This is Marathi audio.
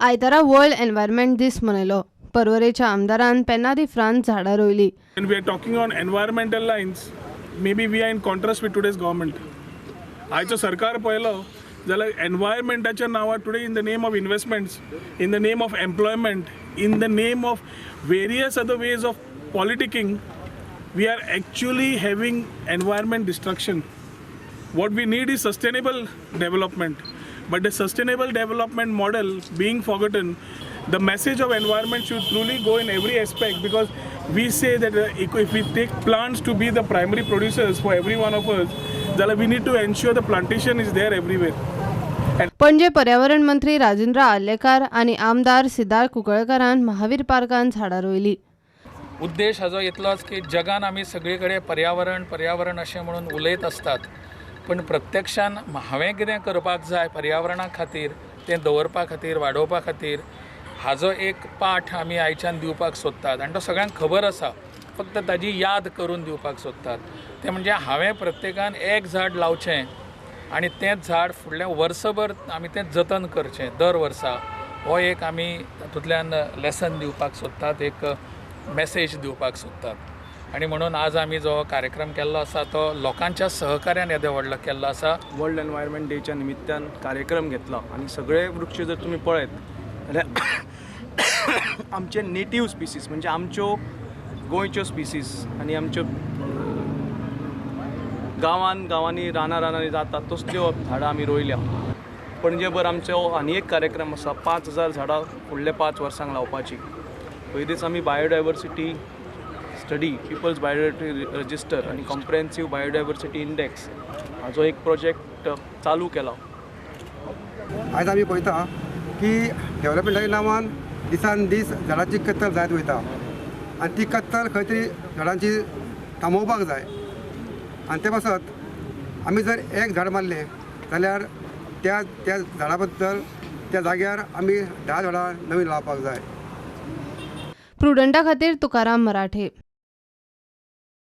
आयतारा वर्ल्ड एनवायरमेंट दीस मनयलो. पर्वरेच्या आमदारान पेन्ना दी फ्रांस झाडां रोयली. When we are talking on environmental lines, maybe we are in contrast with today's government. आयचो सरकार पळयलो जाल्यार एनवायरमेंटाच्या नांवार today in the name of investments, in the name of employment, in the name of various other ways of politicking, we are actually having environment destruction. What we need is sustainable development. But the sustainable development model being forgotten, the message of environment should truly go in every aspect, because we say that if we take plants to be the primary producers for every one of us, then we need to ensure the plantation is there everywhere. पणजे पर्यावरण मंत्री राजेंद्र आर्लेकर आणि आमदार सिद्धार्थ कुंकळकारान महावीर पार्कान झाडां रोयली. उद्देश हाजो इतलोच की जगान आमी सगळे कडेन पर्यावरण अशें म्हणून उलयत असतात, पण प्रत्यक्षान हांवें कितें करपाक जाय पर्यावरणा खातीर, तें दवरपा खातीर, वाडोवपा खातीर, हाजो एक पाठ आमी आयच्यान दिवपाक सोदतात. आनी तो सगळ्यांक खबर आसा, फक्त ताजी याद करून दिवपाक सोदतात. तें म्हणजे हांवें प्रत्येकान एक झाड लावचें आनी तेंच झाड फुडलें वर्सभर आमी तें जतन करचें दर वर्सा. हो एक आमी तातूंतल्यान लेसन दिवपाक सोदतात, एक मॅसेज दिवपाक सोदतात. आणि म्हणून आज आमी जो कार्यक्रम केल्लो आसा तो लोकांच्या सहकार्यान येदे व्हडलो केल्लो आसा. वर्ल्ड एनवायरमेंट डेच्या निमित्तान कार्यक्रम घेतलो आणि सगळे वृक्ष जर तुम्ही पळयत जाल्यार आमचे नेटिव्ह स्पिसीस म्हणजे आमच्यो गोंयच्यो स्पिसीस आणि आमच्यो गांवांनी रानांनी जातात तसल्यो झाडां आमी रोयल्या. पणजेभर आमचो आनी एक कार्यक्रम आसा, 5000 झाडां फुडल्या 5 वर्सांक लावपाची. पयलींच आमी biodiversity study, peoples biodiversity register आणि कॉम्प्रिहेन्सिव्ह बायोडायवर्सिटी इंडेक्स हाजो एक प्रोजेक्ट चालू केला. आयज आमी पळयता की डेव्हलपमेंटाच्या नांवान दिसान दीस झाडांची कत्तल जायत वयता आनी ती कत्तल खंय तरी झाडांची थांबोवपाक जाय. आनी ते पासत आमी जर एक झाड मारलें जाल्यार त्या झाडा बद्दल त्या जाग्यार आमी 10 झाडां नवीन लावपाक जाय. प्रुडंटा खातीर तुकाराम मराठे.